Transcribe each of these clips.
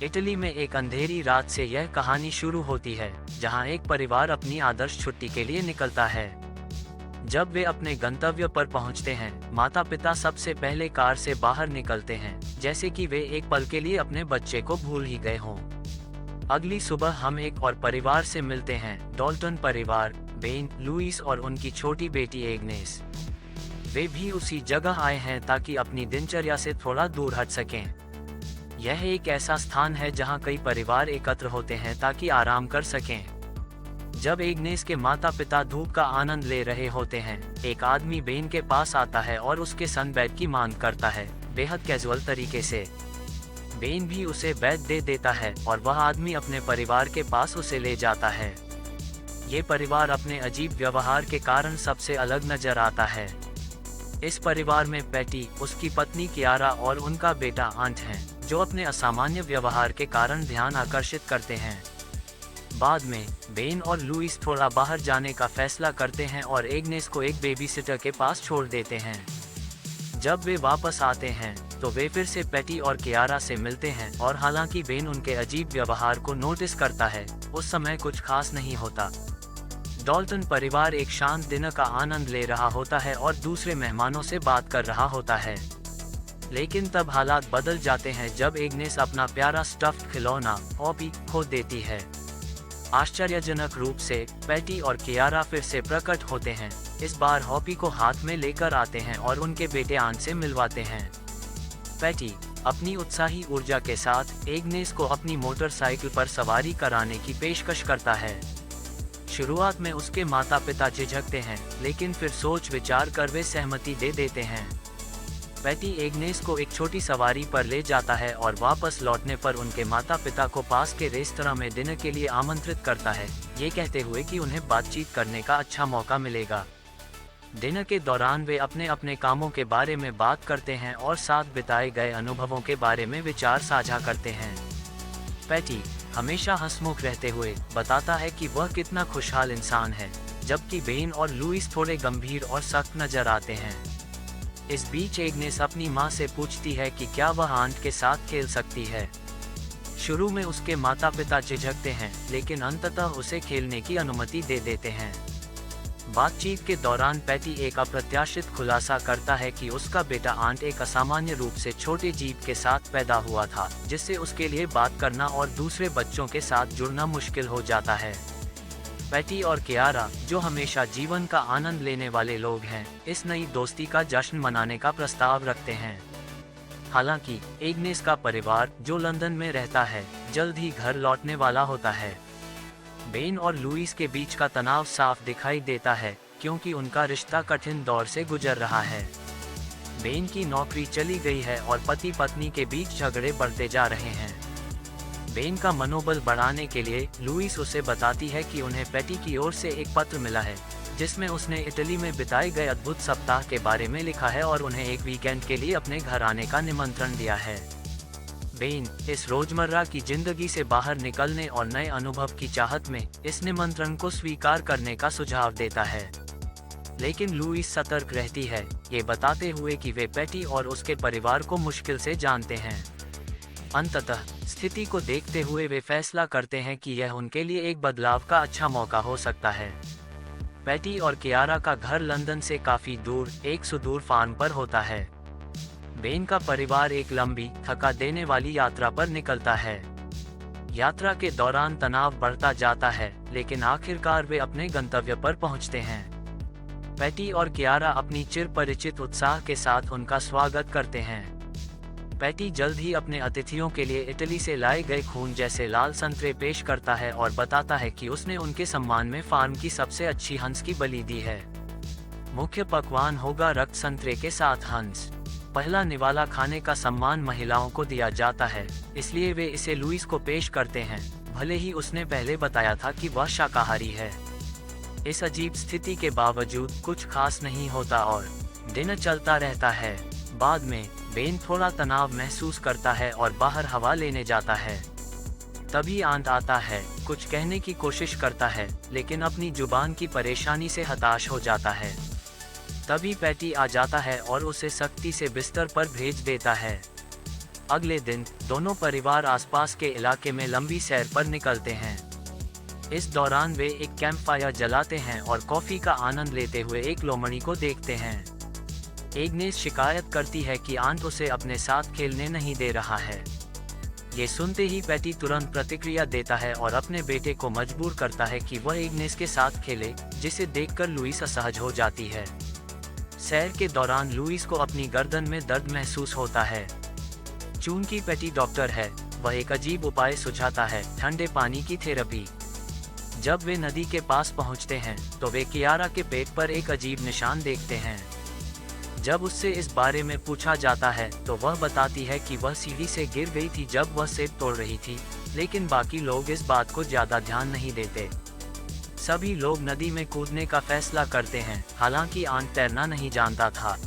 Italy में एक अंधेरी रात से यह कहानी शुरू होती है, जहां एक परिवार अपनी आदर्श छुट्टी के लिए निकलता है। जब वे अपने गंतव्य पर पहुंचते हैं, माता पिता सबसे पहले कार से बाहर निकलते हैं, जैसे कि वे एक पल के लिए अपने बच्चे को भूल ही गए हों। अगली सुबह हम एक और परिवार से मिलते हैं, डॉल्टन परिवार, बेन, लुइस और उनकी छोटी बेटी एग्नेस। वे भी उसी जगह आए हैं ताकि अपनी दिनचर्या से थोड़ा दूर हट सकें। यह एक ऐसा स्थान है जहां कई परिवार एकत्र होते हैं ताकि आराम कर सकें। जब एग्नेस के माता पिता धूप का आनंद ले रहे होते हैं, एक आदमी बेन के पास आता है और उसके सनबैग की मांग करता है, बेहद कैजुअल तरीके से। बेन भी उसे बैग दे देता है और वह आदमी अपने परिवार के पास उसे ले जाता है। ये परिवार अपने अजीब व्यवहार के कारण सबसे अलग नजर आता है। इस परिवार में पैटी, उसकी पत्नी कियारा और उनका बेटा आंट हैं, जो अपने असामान्य व्यवहार के कारण ध्यान आकर्षित करते हैं। बाद में बेन और लुइस थोड़ा बाहर जाने का फैसला करते हैं और एग्नेस को एक बेबीसिटर के पास छोड़ देते हैं। जब वे वापस आते हैं तो वे फिर से पैटी और कियारा से मिलते हैं और हालांकि बेन उनके अजीब व्यवहार को नोटिस करता है, उस समय कुछ खास नहीं होता। डॉल्टन परिवार एक शांत दिन का आनंद ले रहा होता है और दूसरे मेहमानों से बात कर रहा होता है। लेकिन तब हालात बदल जाते हैं जब एग्नेस अपना प्यारा स्टफ्ड खिलौना हॉपी खो देती है। आश्चर्यजनक रूप से पैटी और कियारा फिर से प्रकट होते हैं। इस बार हॉपी को हाथ में लेकर आते हैं और उनके बेटे आंट से मिलवाते हैं। पैटी अपनी उत्साही ऊर्जा के साथ एग्नेस को अपनी मोटरसाइकिल पर सवारी कराने की पेशकश करता है। शुरुआत में उसके माता पिता झिझकते हैं, लेकिन फिर सोच विचार कर वे सहमति दे देते हैं। पैटी एग्नेस को एक छोटी सवारी पर ले जाता है और वापस लौटने पर उनके माता पिता को पास के रेस्तरां में डिनर के लिए आमंत्रित करता है, ये कहते हुए कि उन्हें बातचीत करने का अच्छा मौका मिलेगा। डिनर के दौरान वे अपने अपने कामों के बारे में बात करते हैं और साथ बिताए गए अनुभवों के बारे में विचार साझा करते हैं। पैटी हमेशा हंसमुख रहते हुए बताता है कि वह कितना खुशहाल इंसान है, जबकि बेन और लुइस थोड़े गंभीर और सख्त नजर आते हैं। इस बीच एग्नेस अपनी मां से पूछती है कि क्या वह आंट के साथ खेल सकती है। शुरू में उसके माता पिता झिझकते हैं, लेकिन अंततः उसे खेलने की अनुमति दे देते हैं। बातचीत के दौरान पैटी एक अप्रत्याशित खुलासा करता है कि उसका बेटा आंट एक असामान्य रूप से छोटे जीव के साथ पैदा हुआ था, जिससे उसके लिए बात करना और दूसरे बच्चों के साथ जुड़ना मुश्किल हो जाता है। पैटी और कियारा, जो हमेशा जीवन का आनंद लेने वाले लोग हैं, इस नई दोस्ती का जश्न मनाने का प्रस्ताव रखते हैं। हालांकि एग्नेस का परिवार, जो लंदन में रहता है, जल्द ही घर लौटने वाला होता है। बेन और लुइस के बीच का तनाव साफ दिखाई देता है, क्योंकि उनका रिश्ता कठिन दौर से गुजर रहा है। बेन की नौकरी चली गई है और पति पत्नी के बीच झगड़े बढ़ते जा रहे हैं। बेन का मनोबल बढ़ाने के लिए लुइस उसे बताती है कि उन्हें पैटी की ओर से एक पत्र मिला है, जिसमें उसने इटली में बिताए गए अद्भुत सप्ताह के बारे में लिखा है और उन्हें एक वीकेंड के लिए अपने घर आने का निमंत्रण दिया है। बेन इस रोजमर्रा की जिंदगी से बाहर निकलने और नए अनुभव की चाहत में इस निमंत्रण को स्वीकार करने का सुझाव देता है, लेकिन लुइस सतर्क रहती है, ये बताते हुए कि वे पैटी और उसके परिवार को मुश्किल से जानते हैं। अंततः स्थिति को देखते हुए वे फैसला करते हैं कि यह उनके लिए एक बदलाव का अच्छा मौका हो सकता है। पैटी और कियारा का घर लंदन से काफी दूर एक सुदूर फार्म पर होता है। बेन का परिवार एक लंबी, थका देने वाली यात्रा पर निकलता है। यात्रा के दौरान तनाव बढ़ता जाता है, लेकिन आखिरकार वे अपने गंतव्य पर पहुंचते हैं। पैटी और कियारा अपनी चिर परिचित उत्साह के साथ उनका स्वागत करते हैं। पैटी जल्द ही अपने अतिथियों के लिए इटली से लाए गए खून जैसे लाल संतरे पेश करता है और बताता है कि उसने उनके सम्मान में फार्म की सबसे अच्छी हंस की बलि दी है। मुख्य पकवान होगा रक्त संतरे के साथ हंस। पहला निवाला खाने का सम्मान महिलाओं को दिया जाता है, इसलिए वे इसे लुइस को पेश करते हैं, भले ही उसने पहले बताया था कि वह शाकाहारी है। इस अजीब स्थिति के बावजूद कुछ खास नहीं होता और दिन चलता रहता है। बाद में बेन थोड़ा तनाव महसूस करता है और बाहर हवा लेने जाता है। तभी आंट आता है, कुछ कहने की कोशिश करता है, लेकिन अपनी जुबान की परेशानी से हताश हो जाता है। तभी पैटी आ जाता है और उसे सख्ती से बिस्तर पर भेज देता है। अगले दिन दोनों परिवार आसपास के इलाके में लंबी सैर पर निकलते हैं। इस दौरान वे एक कैंप फायर जलाते हैं और कॉफी का आनंद लेते हुए एक लोमड़ी को देखते हैं। एग्नेस शिकायत करती है कि आंट उसे अपने साथ खेलने नहीं दे रहा है। ये सुनते ही पैटी तुरंत प्रतिक्रिया देता है और अपने बेटे को मजबूर करता है कि वह एग्नेस के साथ खेले, जिसे देखकर लुइस असहज हो जाती है। सैर के दौरान लुइस को अपनी गर्दन में दर्द महसूस होता है। चूंकि पैटी डॉक्टर है, वह एक अजीब उपाय सुझाता है, ठंडे पानी की थेरेपी। जब वे नदी के पास पहुंचते हैं तो वे कियारा के पेट पर एक अजीब निशान देखते हैं। जब उससे इस बारे में पूछा जाता है तो वह बताती है कि वह सीढ़ी से गिर गई थी जब वह सेब तोड़ रही थी, लेकिन बाकी लोग इस बात को ज्यादा ध्यान नहीं देते। सभी लोग नदी में कूदने का फैसला करते हैं, हालांकि आंट तैरना नहीं जानता था।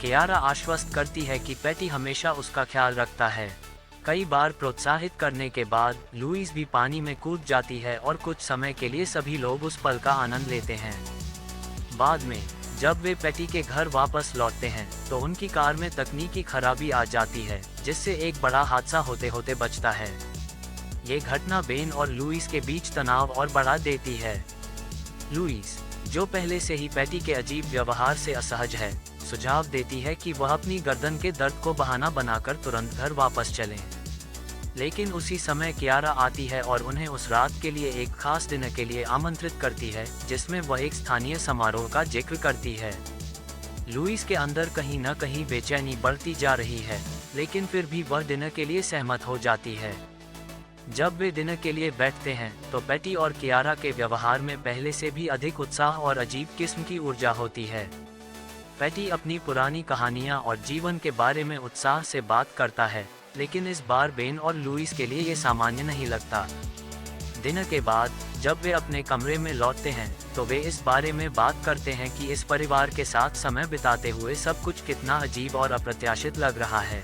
कियारा आश्वस्त करती है कि पैटी हमेशा उसका ख्याल रखता है। कई बार प्रोत्साहित करने के बाद लुइस भी पानी में कूद जाती है और कुछ समय के लिए सभी लोग उस पल का आनंद लेते हैं। बाद में जब वे पैटी के घर वापस लौटते हैं तो उनकी कार में तकनीकी खराबी आ जाती है, जिससे एक बड़ा हादसा होते होते बचता है। ये घटना बेन और लुइस के बीच तनाव और बढ़ा देती है। लुइस, जो पहले से ही पैटी के अजीब व्यवहार से असहज है, सुझाव देती है कि वह अपनी गर्दन के दर्द को बहाना बनाकर तुरंत घर वापस चलें। लेकिन उसी समय कियारा आती है और उन्हें उस रात के लिए एक खास डिनर के लिए आमंत्रित करती है, जिसमें वह एक स्थानीय समारोह का जिक्र करती है। लुइस के अंदर कहीं न कहीं बेचैनी बढ़ती जा रही है, लेकिन फिर भी वह डिनर के लिए सहमत हो जाती है। जब वे डिनर के लिए बैठते हैं तो पैटी और कियारा के व्यवहार में पहले से भी अधिक उत्साह और अजीब किस्म की ऊर्जा होती है। पैटी अपनी पुरानी कहानियां और जीवन के बारे में उत्साह से बात करता है, लेकिन इस बार बेन और लुइस के लिए ये सामान्य नहीं लगता। डिनर के बाद जब वे अपने कमरे में लौटते हैं तो वे इस बारे में बात करते हैं कि इस परिवार के साथ समय बिताते हुए सब कुछ कितना अजीब और अप्रत्याशित लग रहा है।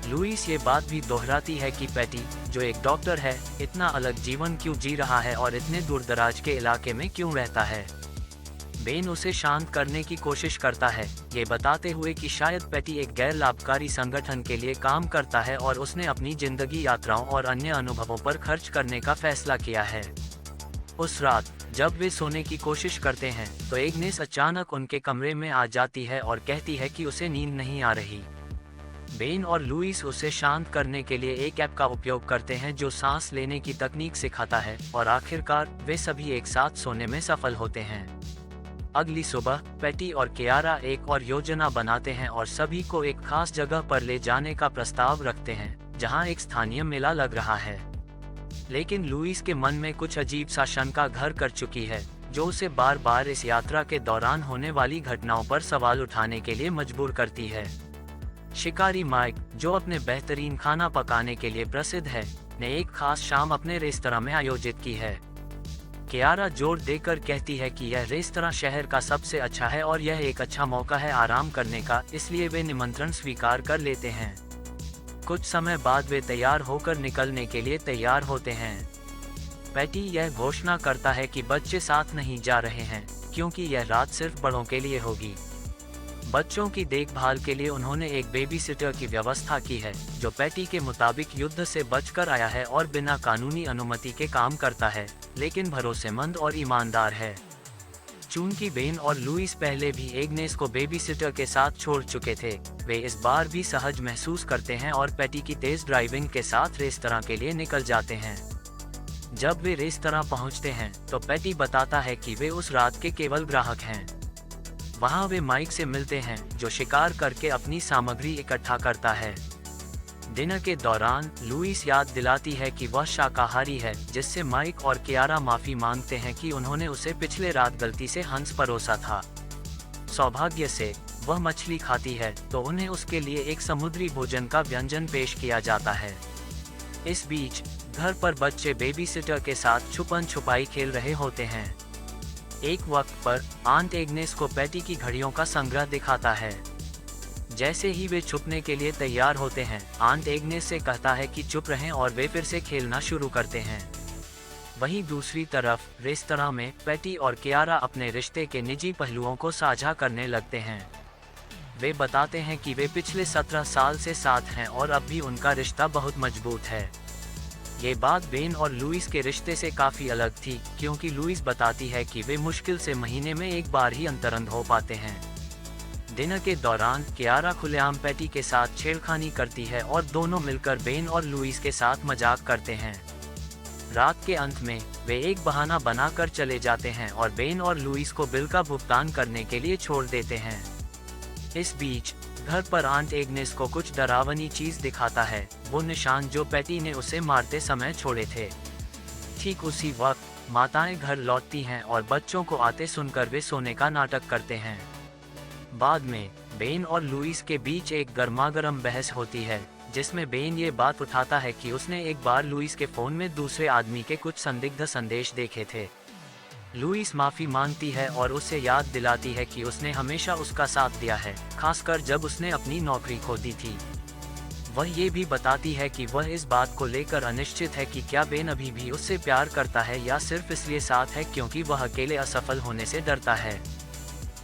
लुइस ये बात भी दोहराती है कि पैटी, जो एक डॉक्टर है, इतना अलग जीवन क्यों जी रहा है और इतने दूरदराज के इलाके में क्यों रहता है। बेन उसे शांत करने की कोशिश करता है, ये बताते हुए कि शायद पैटी एक गैर लाभकारी संगठन के लिए काम करता है और उसने अपनी जिंदगी यात्राओं और अन्य अनुभवों पर खर्च करने का फैसला किया है। उस रात जब वे सोने की कोशिश करते हैं तो एग्नेस अचानक उनके कमरे में आ जाती है और कहती है कि उसे नींद नहीं आ रही। बेन और लुइस उसे शांत करने के लिए एक ऐप का उपयोग करते हैं जो सांस लेने की तकनीक सिखाता है, और आखिरकार वे सभी एक साथ सोने में सफल होते हैं। अगली सुबह पैटी और कियारा एक और योजना बनाते हैं और सभी को एक खास जगह पर ले जाने का प्रस्ताव रखते हैं, जहां एक स्थानीय मेला लग रहा है। लेकिन लुइस के मन में कुछ अजीब सा शंका घर कर चुकी है, जो उसे बार बार इस यात्रा के दौरान होने वाली घटनाओं पर सवाल उठाने के लिए मजबूर करती है। शिकारी माइक, जो अपने बेहतरीन खाना पकाने के लिए प्रसिद्ध है, ने एक खास शाम अपने रेस्तरां में आयोजित की है। कियारा जोर देकर कहती है कि यह रेस्तरां शहर का सबसे अच्छा है और यह एक अच्छा मौका है आराम करने का, इसलिए वे निमंत्रण स्वीकार कर लेते हैं। कुछ समय बाद वे तैयार होकर निकलने के लिए तैयार होते हैं। पैटी यह घोषणा करता है कि बच्चे साथ नहीं जा रहे हैं, क्योंकि यह रात सिर्फ बड़ों के लिए होगी। बच्चों की देखभाल के लिए उन्होंने एक बेबी सिटर की व्यवस्था की है, जो पैटी के मुताबिक युद्ध से बचकर आया है और बिना कानूनी अनुमति के काम करता है, लेकिन भरोसेमंद और ईमानदार है। चूंकि बेन और लुइस पहले भी एग्नेस को बेबी सिटर के साथ छोड़ चुके थे, वे इस बार भी सहज महसूस करते हैं और पैटी की तेज ड्राइविंग के साथ रेस्तरां के लिए निकल जाते हैं। जब वे रेस्तरां पहुंचते हैं तो पैटी बताता है कि वे उस रात के केवल ग्राहक हैं। वहां वे माइक से मिलते हैं, जो शिकार करके अपनी सामग्री इकट्ठा करता है। डिनर के दौरान लुइस याद दिलाती है कि वह शाकाहारी है, जिससे माइक और कियारा माफी मांगते हैं कि उन्होंने उसे पिछले रात गलती से हंस परोसा था। सौभाग्य से वह मछली खाती है, तो उन्हें उसके लिए एक समुद्री भोजन का व्यंजन पेश किया जाता है। इस बीच घर पर बच्चे बेबी सिटर के साथ छुपन छुपाई खेल रहे होते हैं। एक वक्त पर आंट एग्नेस को पैटी की घड़ियों का संग्रह दिखाता है। जैसे ही वे छुपने के लिए तैयार होते हैं, आंट एग्नेस से कहता है कि चुप रहें और वे फिर से खेलना शुरू करते हैं। वहीं दूसरी तरफ रेस्तरां में पैटी और कियारा अपने रिश्ते के निजी पहलुओं को साझा करने लगते हैं। वे बताते हैं कि वे पिछले 17 साल से साथ हैं और अब भी उनका रिश्ता बहुत मजबूत है। ये बात बेन और लुइस के रिश्ते से काफ़ी अलग थी, क्योंकि लुइस बताती है कि वे मुश्किल से महीने में एक बार ही अंतरंग हो पाते हैं। डिनर के दौरान कियारा खुलेआम पैटी के साथ छेड़खानी करती है और दोनों मिलकर बेन और लुइस के साथ मजाक करते हैं। रात के अंत में वे एक बहाना बनाकर चले जाते हैं और बेन और लुइस को बिल का भुगतान करने के लिए छोड़ देते हैं। इस बीच घर पर आंट एग्नेस को कुछ डरावनी चीज दिखाता है, वो निशान जो पैटी ने उसे मारते समय छोड़े थे। ठीक उसी वक्त माताएं घर लौटती हैं और बच्चों को आते सुनकर वे सोने का नाटक करते हैं। बाद में बेन और लुइस के बीच एक गर्मागर्म बहस होती है, जिसमें बेन ये बात उठाता है कि उसने एक बार लुइस के फोन में दूसरे आदमी के कुछ संदिग्ध संदेश देखे थे। लुइस माफी मांगती है और उसे याद दिलाती है कि उसने हमेशा उसका साथ दिया है, खासकर जब उसने अपनी नौकरी खो दी थी। वह ये भी बताती है कि वह इस बात को लेकर अनिश्चित है कि क्या बेन अभी भी उससे प्यार करता है या सिर्फ इसलिए साथ है क्योंकि वह अकेले असफल होने से डरता है।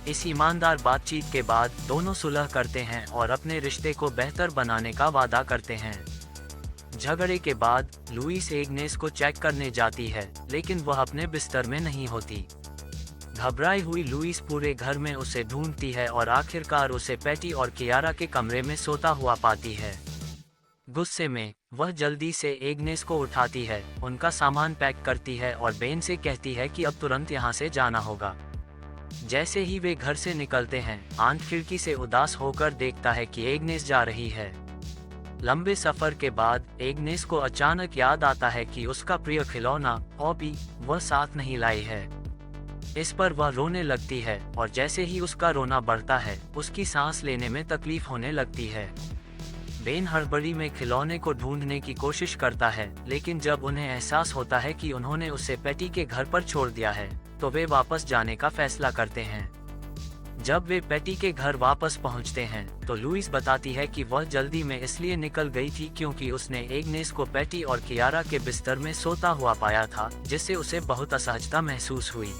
इस ईमानदार बातचीत के बाद दोनों सुलह करते हैं और अपने रिश्ते को बेहतर बनाने का वादा करते हैं। झगड़े के बाद लुइस एग्नेस को चेक करने जाती है, लेकिन वह अपने बिस्तर में नहीं होती। घबराई हुई लुइस पूरे घर में उसे ढूंढती है और आखिरकार उसे पैटी और कियारा के कमरे में सोता हुआ पाती है। गुस्से में वह जल्दी से एग्नेस को उठाती है, उनका सामान पैक करती है और बेन से कहती है कि अब तुरंत यहाँ से जाना होगा। जैसे ही वे घर से निकलते हैं, आंट खिड़की से उदास होकर देखता है कि एग्नेस जा रही है। लंबे सफर के बाद एग्नेस को अचानक याद आता है कि उसका प्रिय खिलौना ऑपी वह साथ नहीं लाई है। इस पर वह रोने लगती है और जैसे ही उसका रोना बढ़ता है, उसकी सांस लेने में तकलीफ होने लगती है। बेन हड़बड़ी में खिलौने को ढूंढने की कोशिश करता है, लेकिन जब उन्हें एहसास होता है कि उन्होंने उसे पैटी के घर पर छोड़ दिया है, तो वे वापस जाने का फैसला करते हैं। जब वे पैटी के घर वापस पहुंचते हैं, तो लुइस बताती है कि वह जल्दी में इसलिए निकल गई थी क्योंकि उसने एग्नेस को पैटी और कियारा के बिस्तर में सोता हुआ पाया था, जिससे उसे बहुत असहजता महसूस हुई।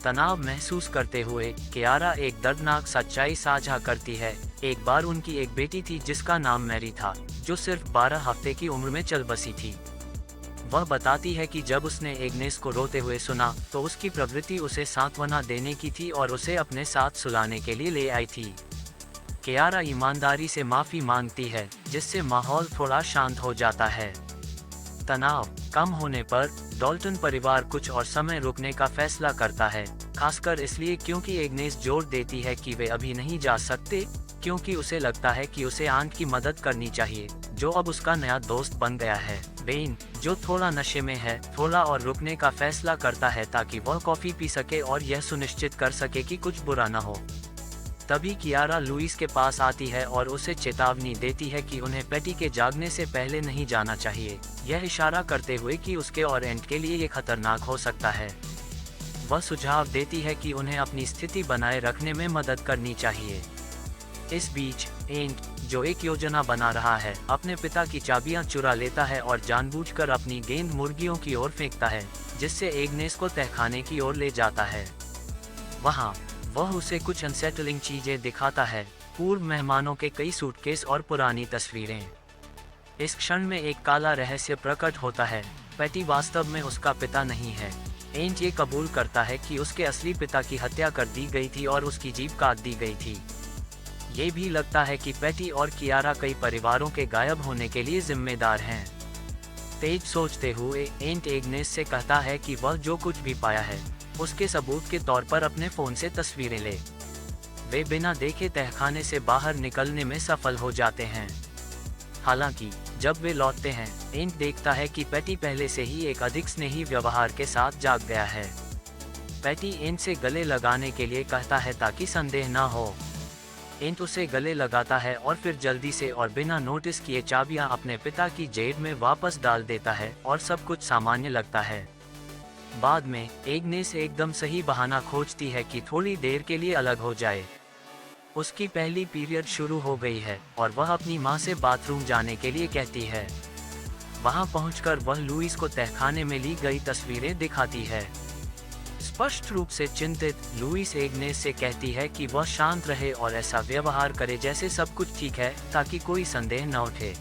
तनाव महसूस करते हुए कियारा एक दर्दनाक सच्चाई साझा करती है। एक बार उनकी एक बेटी थी जिसका नाम मैरी था, जो सिर्फ 12 हफ्ते की उम्र में चल बसी थी। वह बताती है कि जब उसने एग्नेस को रोते हुए सुना, तो उसकी प्रवृत्ति उसे सांत्वना देने की थी और उसे अपने साथ सुलाने के लिए ले आई थी। कियारा ईमानदारी से माफी मांगती है, जिससे माहौल थोड़ा शांत हो जाता है। तनाव कम होने पर डॉल्टन परिवार कुछ और समय रुकने का फैसला करता है, खासकर इसलिए क्योंकि एग्नेस जोर देती है कि वे अभी नहीं जा सकते, क्योंकि उसे लगता है कि उसे आंट की मदद करनी चाहिए, जो अब उसका नया दोस्त बन गया है। बेन, जो थोड़ा नशे में है, थोड़ा और रुकने का फैसला करता है ताकि वह कॉफी पी सके और यह सुनिश्चित कर सके कि कुछ बुरा न हो। तभी कियारा लुइस के पास आती है और उसे चेतावनी देती है कि उन्हें पैटी के जागने से पहले नहीं जाना चाहिए, यह इशारा करते हुए कि उसके और एंट के लिए ये खतरनाक हो सकता है। वह सुझाव देती है कि उन्हें अपनी स्थिति बनाए रखने में मदद करनी चाहिए। इस बीच एंट, जो एक योजना बना रहा है, अपने पिता की चाबियां चुरा लेता है और जानबूझकर अपनी गेंद मुर्गियों की ओर फेंकता है, जिससे एग्नेस को तहखाने की ओर ले जाता है। वहां वह उसे कुछ अनसेटलिंग चीजें दिखाता है, पूर्व मेहमानों के कई सूटकेस और पुरानी तस्वीरें। इस क्षण में एक काला रहस्य प्रकट होता है, पैटी वास्तव में उसका पिता नहीं है। एंट ये कबूल करता है कि उसके असली पिता की हत्या कर दी गई थी और उसकी जीभ काट दी गई थी। ये भी लगता है कि पैटी और कियारा कई परिवारों के गायब होने के लिए जिम्मेदार हैं। तेज सोचते हुए एंट एग्नेस से कहता है कि वह जो कुछ भी पाया है, उसके सबूत के तौर पर अपने फोन से तस्वीरें ले। वे बिना देखे तहखाने से बाहर निकलने में सफल हो जाते हैं। हालांकि जब वे लौटते हैं, एंट देखता है कि पैटी पहले से ही एक अधिक स्नेही व्यवहार के साथ जाग गया है। पैटी एंट से गले लगाने के लिए कहता है ताकि संदेह न हो। एंट उसे गले लगाता है और फिर जल्दी से और बिना नोटिस किए चाबियां अपने पिता की जेब में वापस डाल देता है और सब कुछ सामान्य लगता है। बाद में एग्नेस एकदम सही बहाना खोजती है कि थोड़ी देर के लिए अलग हो जाए। उसकी पहली पीरियड शुरू हो गई है और वह अपनी मां से बाथरूम जाने के लिए कहती है। वहां पहुंचकर वह लुइस को तहखाने में ली गई तस्वीरें दिखाती है। स्पष्ट रूप से चिंतित, लुइस एग्नेस से कहती है कि वह शांत रहे और ऐसा व्यवहार करे जैसे सब कुछ ठीक है, ताकि कोई संदेह न उठे।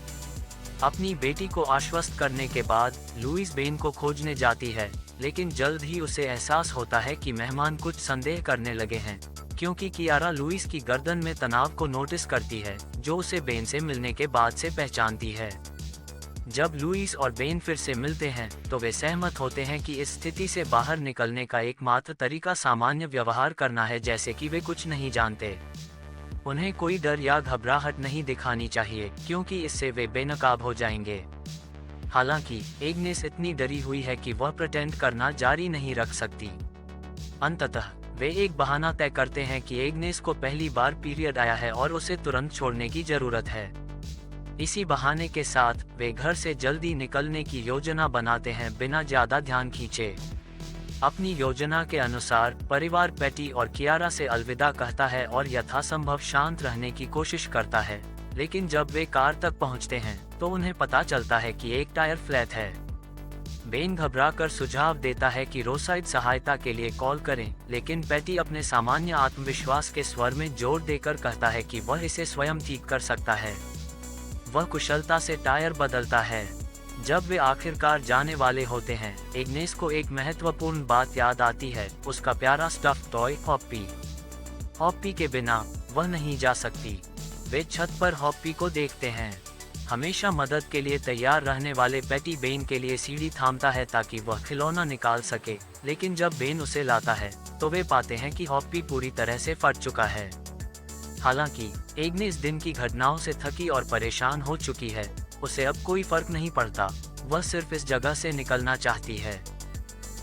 अपनी बेटी को आश्वस्त करने के बाद लुइस बेन को खोजने जाती है, लेकिन जल्द ही उसे एहसास होता है कि मेहमान कुछ संदेह करने लगे हैं, क्योंकि कियारा लुइस की गर्दन में तनाव को नोटिस करती है, जो उसे बेन से मिलने के बाद से पहचानती है। जब लुइस और बेन फिर से मिलते हैं तो वे सहमत होते हैं कि इस स्थिति से बाहर निकलने का एकमात्र तरीका सामान्य व्यवहार करना है, जैसे कि वे कुछ नहीं जानते। उन्हें कोई डर या घबराहट नहीं दिखानी चाहिए, क्योंकि इससे वे बेनकाब हो जाएंगे। हालांकि एग्नेस इतनी डरी हुई है कि वह प्रिटेंड करना जारी नहीं रख सकती। अंततः वे एक बहाना तय करते हैं कि एग्नेस को पहली बार पीरियड आया है और उसे तुरंत छोड़ने की जरूरत है। इसी बहाने के साथ वे घर से जल्दी निकलने की योजना बनाते हैं, बिना ज्यादा ध्यान खींचे। अपनी योजना के अनुसार परिवार पेटी और कियारा से अलविदा कहता है और यथासंभव शांत रहने की कोशिश करता है, लेकिन जब वे कार तक पहुंचते हैं तो उन्हें पता चलता है कि एक टायर फ्लैट है। बेन घबराकर सुझाव देता है कि रोडसाइड सहायता के लिए कॉल करें, लेकिन पेटी अपने सामान्य आत्मविश्वास के स्वर में जोर देकर कहता है कि वह इसे स्वयं ठीक कर सकता है। वह कुशलता से टायर बदलता है। जब वे आखिरकार जाने वाले होते हैं, एग्नेस को एक महत्वपूर्ण बात याद आती है, उसका प्यारा स्टफ्ड टॉय हॉप्पी। हॉप्पी के बिना वह नहीं जा सकती। वे छत पर हॉप्पी को देखते हैं। हमेशा मदद के लिए तैयार रहने वाले पेटी बेन के लिए सीढ़ी थामता है ताकि वह खिलौना निकाल सके, लेकिन जब बेन उसे लाता है तो वे पाते हैं कि हॉप्पी पूरी तरह से फट चुका है। हालांकि एग्नेस दिन की घटनाओं से थकी और परेशान हो चुकी है, उसे अब कोई फर्क नहीं पड़ता, वह सिर्फ इस जगह से निकलना चाहती है।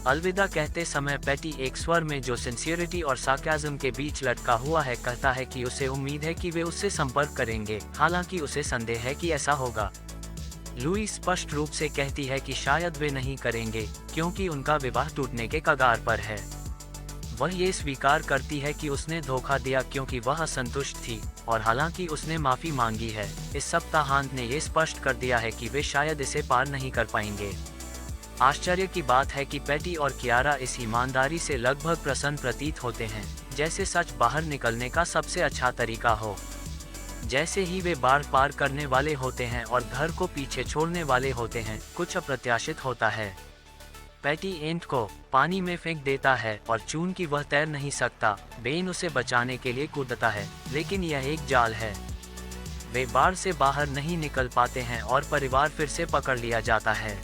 अलविदा कहते समय पेटी एक स्वर में जो सिंसियरिटी और सार्काज्म के बीच लटका हुआ है कहता है कि उसे उम्मीद है कि वे उससे संपर्क करेंगे, हालांकि उसे संदेह है कि ऐसा होगा। लुइस स्पष्ट रूप से कहती है कि शायद वे नहीं करेंगे, क्योंकि उनका विवाह टूटने के कगार पर है। वह ये स्वीकार करती है कि उसने धोखा दिया क्योंकि वह असंतुष्ट थी, और हालांकि उसने माफी मांगी है, इस सप्ताहांत ने ये स्पष्ट कर दिया है कि वे शायद इसे पार नहीं कर पाएंगे। आश्चर्य की बात है कि पेटी और कियारा इस ईमानदारी से लगभग प्रसन्न प्रतीत होते हैं, जैसे सच बाहर निकलने का सबसे अच्छा तरीका हो। जैसे ही वे बार पार करने वाले होते हैं और घर को पीछे छोड़ने वाले होते हैं, कुछ अप्रत्याशित होता है। पेटी एंट को पानी में फेंक देता है और चूंकि वह तैर नहीं सकता, बेन उसे बचाने के लिए कूदता है, लेकिन यह एक जाल है। वे बार से बाहर नहीं निकल पाते हैं और परिवार फिर से पकड़ लिया जाता है।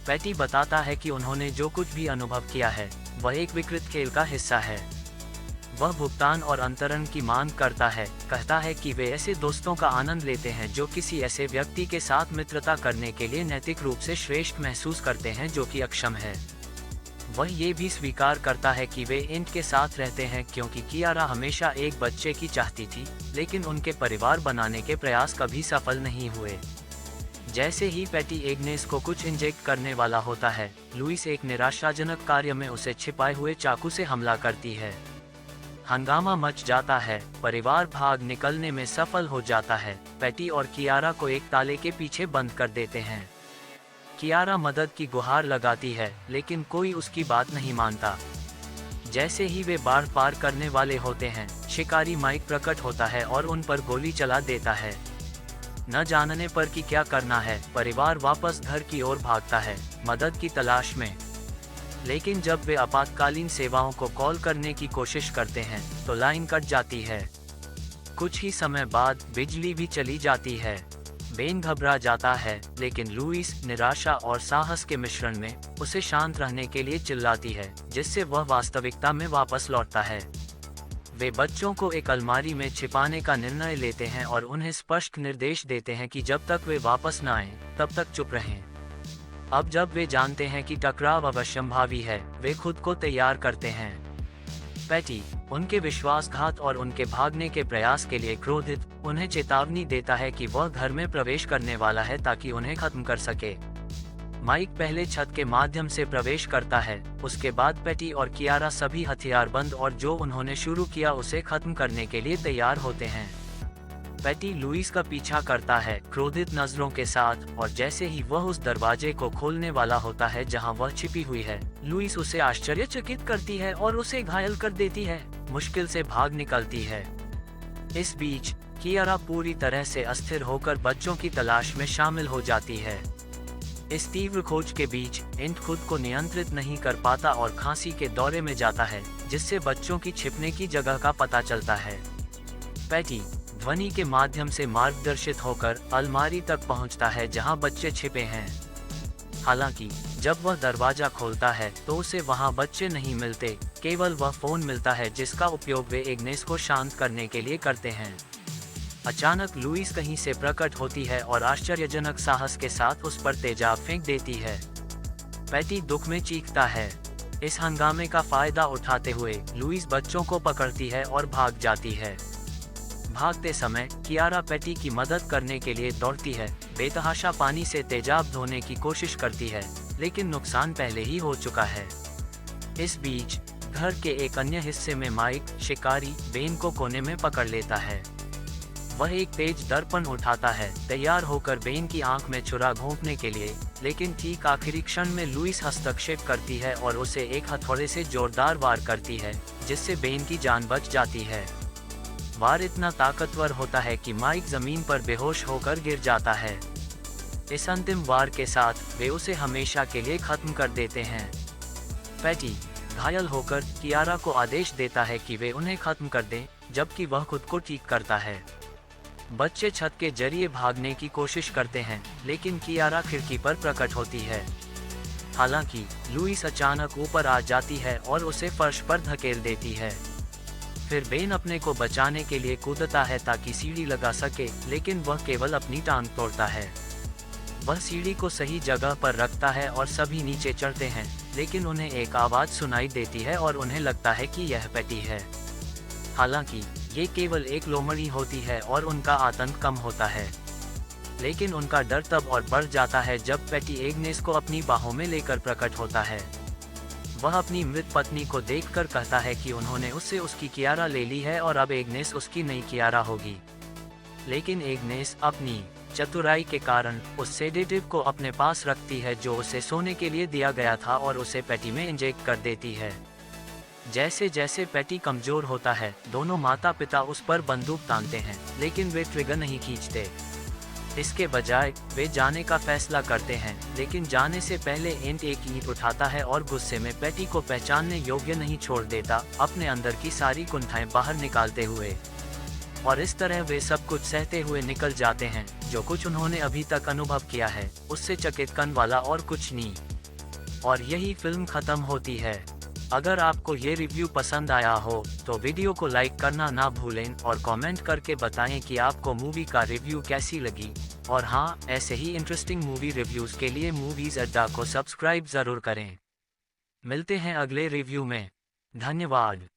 पेटी बताता है कि उन्होंने जो कुछ भी अनुभव किया है वह एक विकृत खेल का हिस्सा है। वह भुगतान और अंतरण की मांग करता है, कहता है कि वे ऐसे दोस्तों का आनंद लेते हैं जो किसी ऐसे व्यक्ति के साथ मित्रता करने के लिए नैतिक रूप से श्रेष्ठ महसूस करते हैं जो कि अक्षम है। वह ये भी स्वीकार करता है कि वे एंट के साथ रहते हैं क्योंकि कियारा हमेशा एक बच्चे की चाहती थी, लेकिन उनके परिवार बनाने के प्रयास कभी सफल नहीं हुए। जैसे ही पेटी एग्नेस को कुछ इंजेक्ट करने वाला होता है, लुइस एक निराशाजनक कार्य में उसे छिपाए हुए चाकू से हमला करती है। हंगामा मच जाता है, परिवार भाग निकलने में सफल हो जाता है। पेटी और कियारा को एक ताले के पीछे बंद कर देते हैं। कियारा मदद की गुहार लगाती है, लेकिन कोई उसकी बात नहीं मानता। जैसे ही वे बाढ़ पार करने वाले होते हैं, शिकारी माइक प्रकट होता है और उन पर गोली चला देता है। न जानने पर कि क्या करना है, परिवार वापस घर की ओर भागता है, मदद की तलाश में। लेकिन जब वे आपातकालीन सेवाओं को कॉल करने की कोशिश करते हैं तो लाइन कट जाती है। कुछ ही समय बाद बिजली भी चली जाती है। बेन घबरा जाता है, लेकिन लुइस निराशा और साहस के मिश्रण में उसे शांत रहने के लिए चिल्लाती है, जिससे वह वास्तविकता में वापस लौटता है। वे बच्चों को एक अलमारी में छिपाने का निर्णय लेते हैं और उन्हें स्पष्ट निर्देश देते हैं कि जब तक वे वापस न आएं, तब तक चुप रहें। अब जब वे जानते हैं कि टकराव अवश्यंभावी है, वे खुद को तैयार करते हैं। पेटी उनके विश्वासघात और उनके भागने के प्रयास के लिए क्रोधित उन्हें चेतावनी देता है कि वह घर में प्रवेश करने वाला है ताकि उन्हें खत्म कर सके। माइक पहले छत के माध्यम से प्रवेश करता है, उसके बाद पेटी और कियारा सभी हथियारबंद और जो उन्होंने शुरू किया उसे खत्म करने के लिए तैयार होते हैं। पैटी लुइस का पीछा करता है क्रोधित नजरों के साथ, और जैसे ही वह उस दरवाजे को खोलने वाला होता है जहां वह छिपी हुई है, लुइस उसे आश्चर्यचकित करती है और उसे घायल कर देती है। मुश्किल से भाग निकलती है। इस बीच कियारा पूरी तरह से अस्थिर होकर बच्चों की तलाश में शामिल हो जाती है। इस तीव्र खोज के बीच एंट खुद को नियंत्रित नहीं कर पाता और खांसी के दौरे में जाता है, जिससे बच्चों की छिपने की जगह का पता चलता है। पैटी ध्वनि के माध्यम से मार्गदर्शित होकर अलमारी तक पहुंचता है जहां बच्चे छिपे हैं। हालांकि जब वह दरवाजा खोलता है तो उसे वहां बच्चे नहीं मिलते, केवल वह फोन मिलता है जिसका उपयोग वे एग्नेस को शांत करने के लिए करते हैं। अचानक लुइस कहीं से प्रकट होती है और आश्चर्यजनक साहस के साथ उस पर तेजाब फेंक देती है। पैटी दुख में चीखता है। इस हंगामे का फायदा उठाते हुए लुइस बच्चों को पकड़ती है और भाग जाती है। भागते समय कियारा पैटी की मदद करने के लिए दौड़ती है, बेतहाशा पानी से तेजाब धोने की कोशिश करती है, लेकिन नुकसान पहले ही हो चुका है। इस बीच घर के एक अन्य हिस्से में माइक शिकारी बेन को कोने में पकड़ लेता है। वह एक तेज दर्पण उठाता है, तैयार होकर बेन की आंख में छुरा घोंपने के लिए, लेकिन ठीक आखिरी क्षण में लुइस हस्तक्षेप करती है और उसे एक हथौड़े से जोरदार वार करती है, जिससे बेन की जान बच जाती है। वार इतना ताकतवर होता है कि माइक जमीन पर बेहोश होकर गिर जाता है। इस अंतिम वार के साथ वे उसे हमेशा के लिए खत्म कर देते हैं। पैटी घायल होकर कियारा को आदेश देता है कि वे उन्हें खत्म कर दें, जबकि वह खुद को ठीक करता है। बच्चे छत के जरिए भागने की कोशिश करते हैं, लेकिन कियारा खिड़की पर प्रकट होती है। हालांकि लुइस अचानक ऊपर आ जाती है और उसे फर्श पर धकेल देती है। फिर बेन अपने को बचाने के लिए कूदता है ताकि सीढ़ी लगा सके, लेकिन वह केवल अपनी टांग तोड़ता है। वह सीढ़ी को सही जगह पर रखता है और सभी नीचे चढ़ते हैं, लेकिन उन्हें एक आवाज सुनाई देती है और उन्हें लगता है कि यह पैटी है। हालांकि ये केवल एक लोमड़ी होती है और उनका आतंक कम होता है, लेकिन उनका डर तब और बढ़ जाता है जब पैटी एग्नेस को अपनी बाहों में लेकर प्रकट होता है। वह अपनी मृत पत्नी को देखकर कहता है कि उन्होंने उससे उसकी कियारा ले ली है और अब एग्नेस उसकी नई कियारा होगी। लेकिन एग्नेस अपनी चतुराई के कारण उस सेडेटिव को अपने पास रखती है जो उसे सोने के लिए दिया गया था और उसे पैटी में इंजेक्ट कर देती है। जैसे जैसे पैटी कमजोर होता है, दोनों माता पिता उस पर बंदूक तानते हैं, लेकिन वे ट्रिगर नहीं खींचते। इसके बजाय वे जाने का फैसला करते हैं, लेकिन जाने से पहले एंट एक ईंट उठाता है और गुस्से में पैटी को पहचानने योग्य नहीं छोड़ देता, अपने अंदर की सारी कुंठाएं बाहर निकालते हुए। और इस तरह वे सब कुछ सहते हुए निकल जाते हैं, जो कुछ उन्होंने अभी तक अनुभव किया है उससे चकित करने वाला और कुछ नहीं। और यही फिल्म खत्म होती है। अगर आपको ये रिव्यू पसंद आया हो तो वीडियो को लाइक करना ना भूलें और कमेंट करके बताएं कि आपको मूवी का रिव्यू कैसी लगी। और हाँ, ऐसे ही इंटरेस्टिंग मूवी रिव्यूज के लिए मूवीज अड्डा को सब्सक्राइब जरूर करें। मिलते हैं अगले रिव्यू में। धन्यवाद।